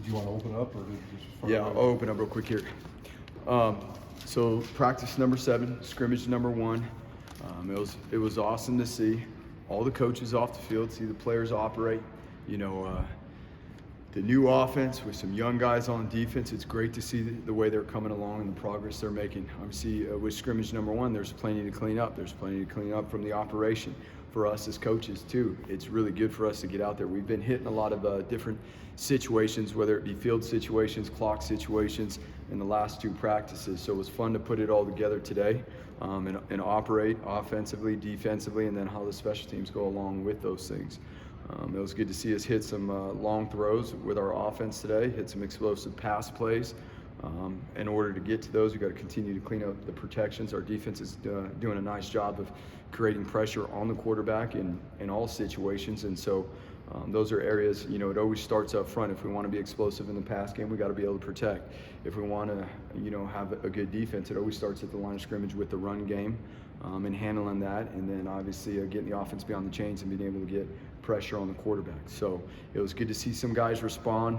Did you want to open up, or did you just fire Yeah, away? I'll open up real quick here. So practice number 7, scrimmage number 1. It was awesome to see all the coaches off the field, see the players operate. The new offense with some young guys on defense. It's great to see the way they're coming along and the progress they're making. Obviously, with scrimmage number 1, there's plenty to clean up. There's plenty to clean up from the operation for us as coaches too. It's really good for us to get out there. We've been hitting a lot of different situations, whether it be field situations, clock situations, in the last 2 practices. So it was fun to put it all together today and operate offensively, defensively, and then how the special teams go along with those things. It was good to see us hit some long throws with our offense today, hit some explosive pass plays. In order to get to those, we've got to continue to clean up the protections. Our defense is doing a nice job of creating pressure on the quarterback in all situations. And so those are areas, it always starts up front. If we want to be explosive in the pass game, we got to be able to protect. If we want to, have a good defense, it always starts at the line of scrimmage with the run game and handling that. And then obviously getting the offense beyond the chains and being able to get pressure on the quarterback. So it was good to see some guys respond.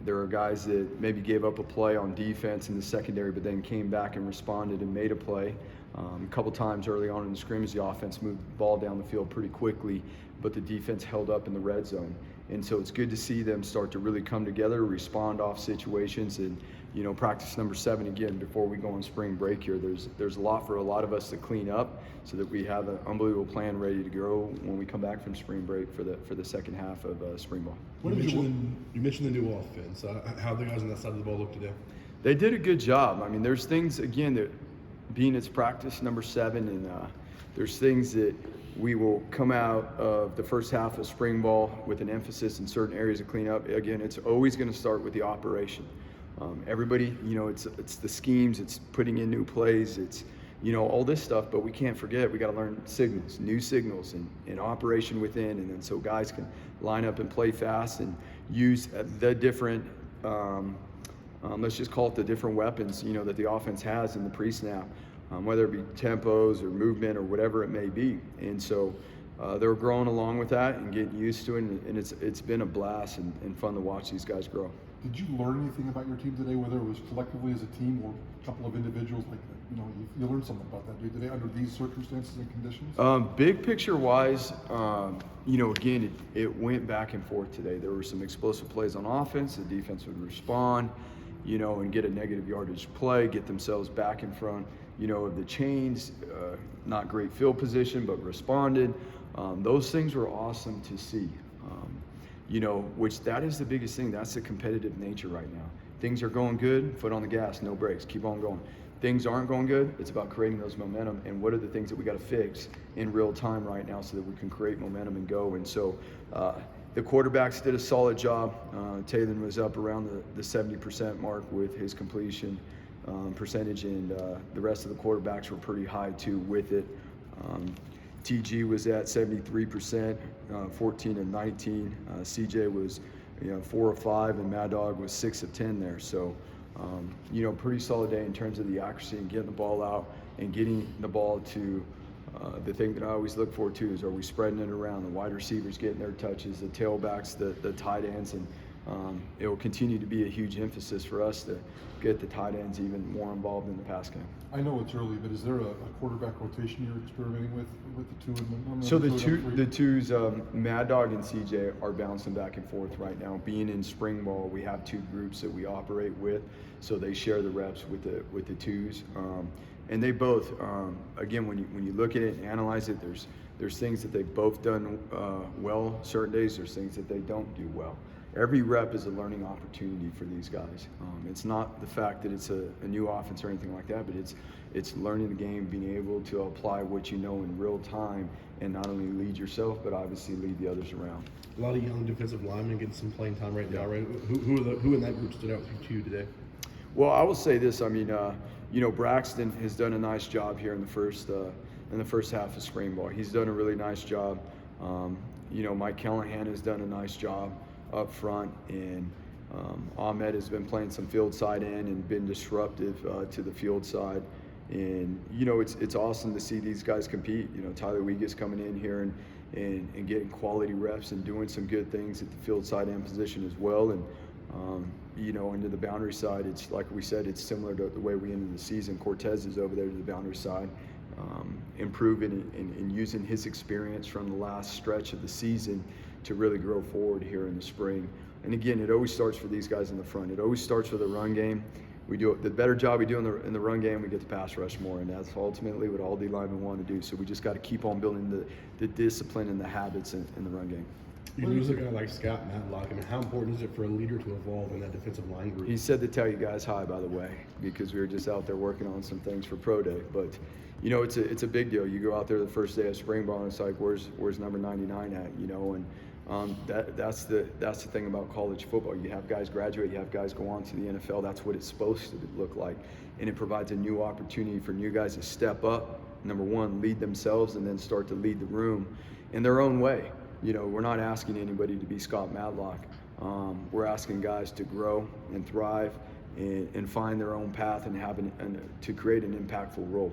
There are guys that maybe gave up a play on defense in the secondary, but then came back and responded and made a play. A couple times early on in the scrimmage, the offense moved the ball down the field pretty quickly, but the defense held up in the red zone. And so it's good to see them start to really come together, respond off situations. And, practice number 7, again, before we go on spring break here, there's a lot for a lot of us to clean up so that we have an unbelievable plan ready to go when we come back from spring break for the second half of spring ball. You mentioned the new offense. How the guys on that side of the ball look today? They did a good job. I mean, there's things, again, that being it's practice number 7, and there's things that we will come out of the first half of spring ball with an emphasis in certain areas to clean up. Again, it's always going to start with the operation. Everybody, it's the schemes, it's putting in new plays, it's, all this stuff, but we can't forget, we got to learn signals, new signals and operation within, and then so guys can line up and play fast and use the different, let's just call it the different weapons, that the offense has in the pre-snap, whether it be tempos or movement or whatever it may be. And so they're growing along with that and getting used to it, and it's been a blast and fun to watch these guys grow. Did you learn anything about your team today, whether it was collectively as a team or a couple of individuals? You learned something about that today under these circumstances and conditions? Big picture wise, again, it went back and forth today. There were some explosive plays on offense. The defense would respond, and get a negative yardage play, get themselves back in front, of the chains. Not great field position, but responded. Those things were awesome to see. Which that is the biggest thing. That's the competitive nature right now. Things are going good, foot on the gas, no brakes, keep on going. Things aren't going good, it's about creating those momentum and what are the things that we got to fix in real time right now so that we can create momentum and go. And so the quarterbacks did a solid job. Taylor was up around the 70% mark with his completion percentage, and the rest of the quarterbacks were pretty high too with it. TG was at 73%, 14 and 19. CJ was, 4 of 5, and Mad Dog was 6 of 10 there. So, pretty solid day in terms of the accuracy and getting the ball out and getting the ball to the thing that I always look for too is, are we spreading it around? The wide receivers getting their touches, the tailbacks, the tight ends, and it will continue to be a huge emphasis for us to get the tight ends even more involved in the pass game. I know it's early, but is there a quarterback rotation you're experimenting with the two? So the twos, Mad Dog and CJ are bouncing back and forth right now. Being in spring ball, we have 2 groups that we operate with, so they share the reps with the twos. And they both, again, when you look at it and analyze it, there's things that they've both done well certain days. There's things that they don't do well. Every rep is a learning opportunity for these guys. It's not the fact that it's a new offense or anything like that, but it's learning the game, being able to apply what you know in real time, and not only lead yourself, but obviously lead the others around. A lot of young defensive linemen getting some playing time right now, right? Who in that group stood out to you today? Well, I will say this. I mean, Braxton has done a nice job here in the first half of spring ball. He's done a really nice job. Mike Callahan has done a nice job up front, and Ahmed has been playing some field side end and been disruptive to the field side. And it's awesome to see these guys compete. Tyler Weegas coming in here and getting quality reps and doing some good things at the field side end position as well. And into the boundary side, it's like we said, it's similar to the way we ended the season. Cortez is over there to the boundary side, improving and using his experience from the last stretch of the season to really grow forward here in the spring. And again, it always starts for these guys in the front. It always starts with a run game. We do the better job we do in the run game, we get the pass rush more, and that's ultimately what all D linemen want to do. So we just got to keep on building the discipline and the habits in the run game. You lose a guy like Scott Matlock. I mean, how important is it for a leader to evolve in that defensive line group? He said to tell you guys hi, by the way, because we were just out there working on some things for Pro Day. But it's a big deal. You go out there the first day of spring ball, and it's like, where's number 99 at? And that's the thing about college football. You have guys graduate, you have guys go on to the NFL. That's what it's supposed to look like, and it provides a new opportunity for new guys to step up. Number one, lead themselves, and then start to lead the room in their own way. We're not asking anybody to be Scott Matlock. We're asking guys to grow and thrive and find their own path and to create an impactful role.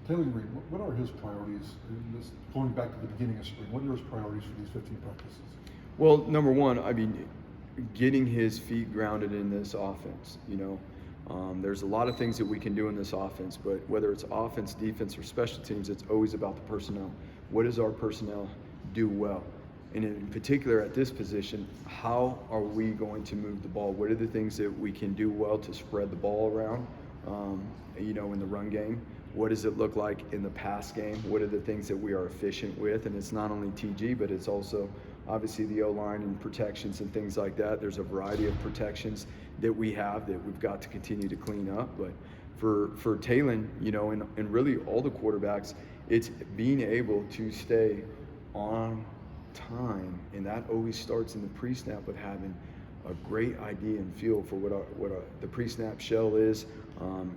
Taylor Green, what are his priorities? Going back to the beginning of spring, what are his priorities for these 15 practices? Well, number one, getting his feet grounded in this offense. There's a lot of things that we can do in this offense, but whether it's offense, defense, or special teams, it's always about the personnel. What does our personnel do well? And in particular at this position, how are we going to move the ball? What are the things that we can do well to spread the ball around, in the run game? What does it look like in the pass game? What are the things that we are efficient with? And it's not only TG, but it's also obviously the O-line and protections and things like that. There's a variety of protections that we have that we've got to continue to clean up. But for Talon, and really all the quarterbacks, it's being able to stay on time, and that always starts in the pre-snap with having a great idea and feel for what the pre-snap shell is,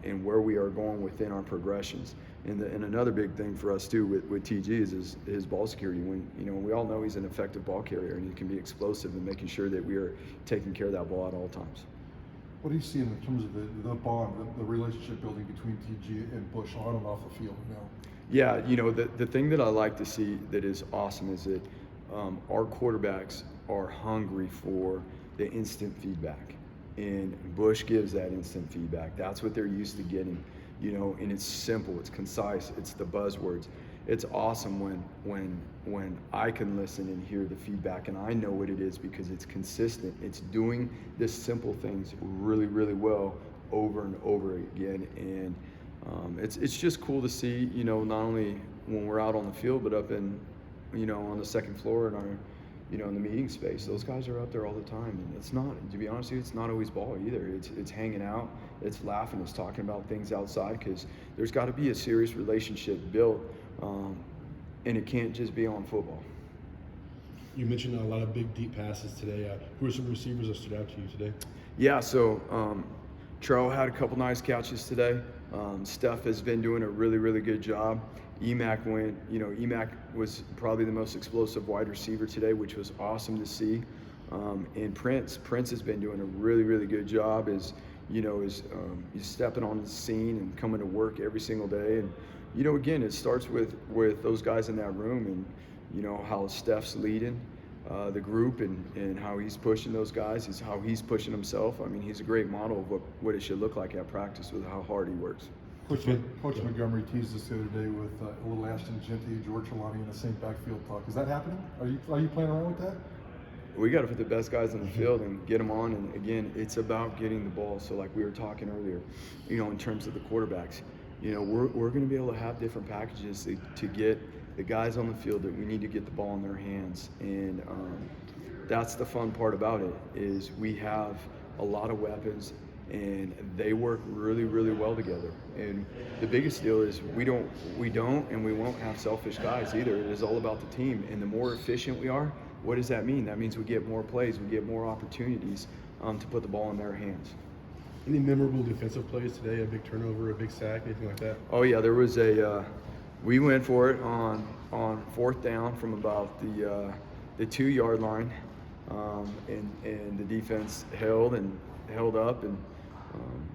and where we are going within our progressions. And another big thing for us too with TG is his ball security. When we all know he's an effective ball carrier and he can be explosive, and making sure that we are taking care of that ball at all times. What do you see in terms of the bond, the relationship building between TG and Bush on and off the field now? Yeah, the thing that I like to see that is awesome is that our quarterbacks are hungry for the instant feedback, and Bush gives that instant feedback. That's what they're used to getting, and it's simple, it's concise, it's the buzzwords. It's awesome when I can listen and hear the feedback, and I know what it is because it's consistent. It's doing the simple things really, really well over and over again, and it's just cool to see, not only when we're out on the field, but up in, on the second floor in our, in the meeting space. Those guys are up there all the time, and it's not, to be honest with you, it's not always ball either. It's hanging out, it's laughing, it's talking about things outside, because there's got to be a serious relationship built, and it can't just be on football. You mentioned a lot of big, deep passes today. Who are some receivers that stood out to you today? Yeah, so Charles had a couple nice catches today. Steph has been doing a really, really good job. Emac was probably the most explosive wide receiver today, which was awesome to see. And Prince has been doing a really, really good job. He's stepping on the scene and coming to work every single day. And again, it starts with those guys in that room, and how Steph's leading the group, and how he's pushing those guys, is how he's pushing himself. He's a great model of what it should look like at practice with how hard he works. Coach Montgomery teased us the other day with a little Ashton Genty, George Trelawney in the same backfield talk. Is that happening? Are you playing around with that? We got to put the best guys on the field and get them on. And again, it's about getting the ball. So like we were talking earlier, in terms of the quarterbacks, we're going to be able to have different packages to get the guys on the field that we need to get the ball in their hands. And that's the fun part about it, is we have a lot of weapons, and they work really, really well together. And the biggest deal is we don't and we won't have selfish guys either. It is all about the team. And the more efficient we are, what does that mean? That means we get more plays, we get more opportunities to put the ball in their hands. Any memorable defensive plays today? A big turnover, a big sack, anything like that? Oh yeah, there was we went for it on fourth down from about the 2-yard line, and the defense held up, and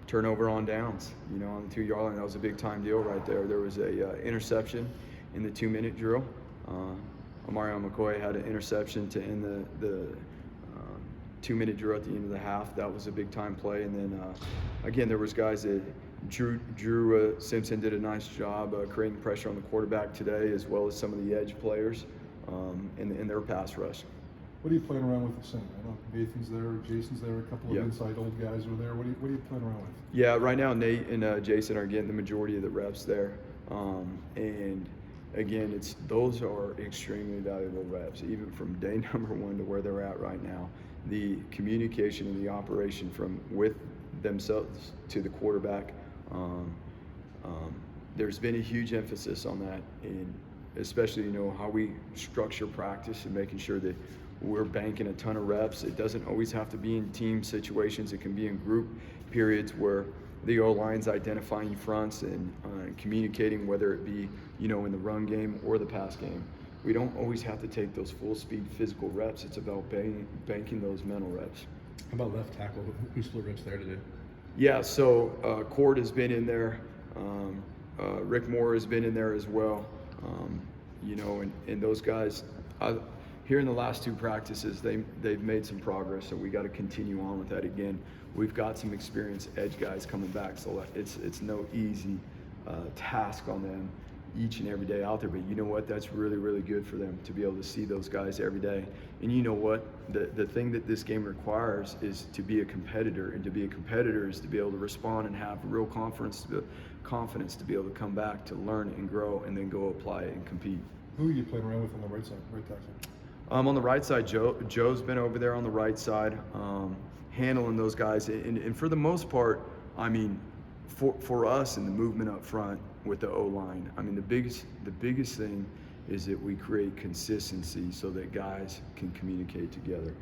turnover on downs, on the 2-yard line. That was a big time deal right there. There was a interception in the 2-minute drill, Marion McCoy had an interception to end the 2-minute drill at the end of the half. That was a big time play. And then again, there was guys that Drew Simpson did a nice job creating pressure on the quarterback today, as well as some of the edge players in their pass rush. What are you playing around with the center? I know Nathan's there, Jason's there, a couple of Yeah. inside old guys are there. What are you playing around with? Yeah, right now Nate and Jason are getting the majority of the reps there. And again, those are extremely valuable reps, even from day number 1 to where they're at right now. The communication and the operation from with themselves to the quarterback, there's been a huge emphasis on that, and especially how we structure practice and making sure that we're banking a ton of reps. It doesn't always have to be in team situations. It can be in group periods where the O-line's identifying fronts and communicating, whether it be in the run game or the pass game. We don't always have to take those full speed physical reps. It's about banking those mental reps. How about left tackle? Who split reps there today? Yeah, so Cord has been in there. Rick Moore has been in there as well. And those guys, here in the last 2 practices, they've made some progress, so we got to continue on with that. Again, we've got some experienced edge guys coming back, so it's no easy task on them each and every day out there. But you know what? That's really, really good for them to be able to see those guys every day. And you know what? The thing that this game requires is to be a competitor, and to be a competitor is to be able to respond and have real confidence to be able to come back, to learn and grow, and then go apply it and compete. Who are you playing around with on the right side, right tackle? On the right side, Joe's been over there on the right side, handling those guys. And for the most part, I mean, for us in the movement up front with the O-line, I mean, the biggest thing is that we create consistency so that guys can communicate together.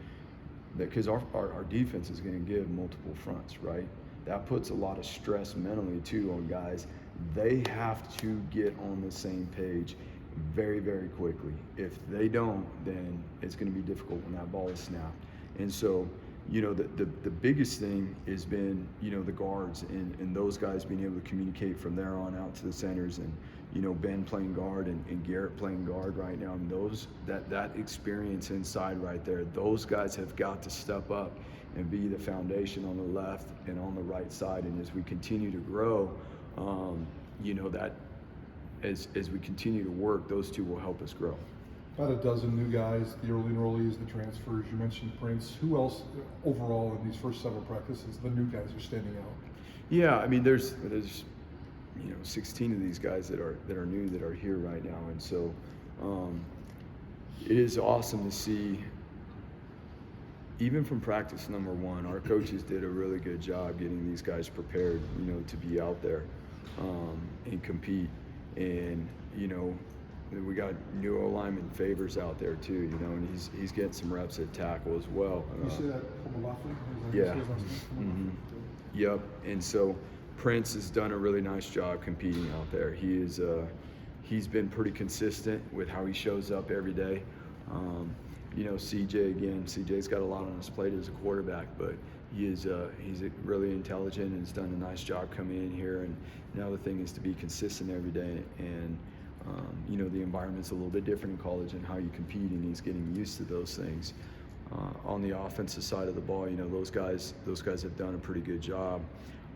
Because our defense is going to give multiple fronts, right? That puts a lot of stress mentally too on guys. They have to get on the same page very, very quickly. If they don't, then it's going to be difficult when that ball is snapped. And so, the biggest thing has been, the guards and those guys being able to communicate from there on out to the centers, and, Ben playing guard and Garrett playing guard right now. And that experience inside right there, those guys have got to step up and be the foundation on the left and on the right side. And as we continue to grow, that as we continue to work, those two will help us grow. About a dozen new guys, the early enrollees, the transfers. You mentioned Prince. Who else overall in these first several practices, the new guys are standing out? Yeah, I mean, there's 16 of these guys that are new, that are here right now. And so it is awesome to see, even from practice number 1, our coaches did a really good job getting these guys prepared, to be out there and compete. And, we got new O-lineman Favors out there too, and he's getting some reps at tackle as well. You see that from Laughlin? Yeah. Mm-hmm. Yep. And so Prince has done a really nice job competing out there. He's been pretty consistent with how he shows up every day. CJ's got a lot on his plate as a quarterback, but he's really intelligent and has done a nice job coming in here. And now the thing is to be consistent every day. And the environment's a little bit different in college and how you compete, and he's getting used to those things. On the offensive side of the ball, those guys have done a pretty good job.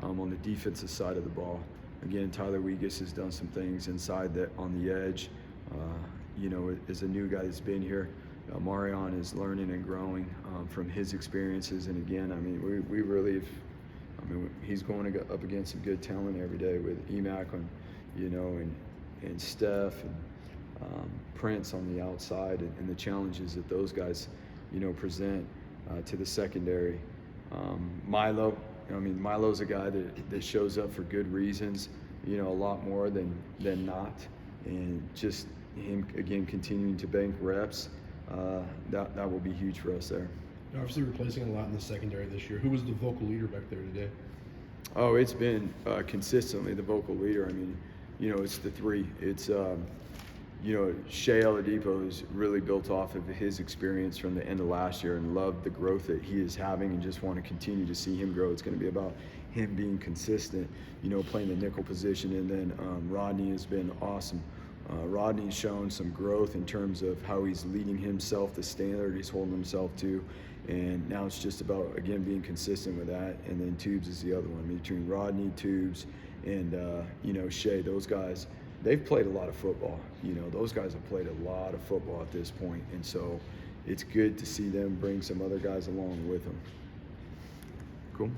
On the defensive side of the ball, again, Tyler Wegas has done some things inside that on the edge. As a new guy that's been here, Marion is learning and growing from his experiences. And again, I mean, we really have, he's going up against some good talent every day with EMAC and Steph and Prince on the outside, and the challenges that those guys, present to the secondary. Milo's a guy that shows up for good reasons, a lot more than not, and just him again continuing to bank reps, that will be huge for us there. You're obviously replacing a lot in the secondary this year. Who was the vocal leader back there today? Oh, it's been consistently the vocal leader. I mean, it's the 3. It's Shea Oladipo is really built off of his experience from the end of last year, and loved the growth that he is having, and just want to continue to see him grow. It's going to be about him being consistent, playing the nickel position. And then Rodney has been awesome Rodney's shown some growth in terms of how he's leading himself, the standard he's holding himself to. And now it's just about, again, being consistent with that. And then Tubes is the other one. I mean, between Rodney, Tubes, and, Shea, those guys, they've played a lot of football. Those guys have played a lot of football at this point. And so it's good to see them bring some other guys along with them. Cool.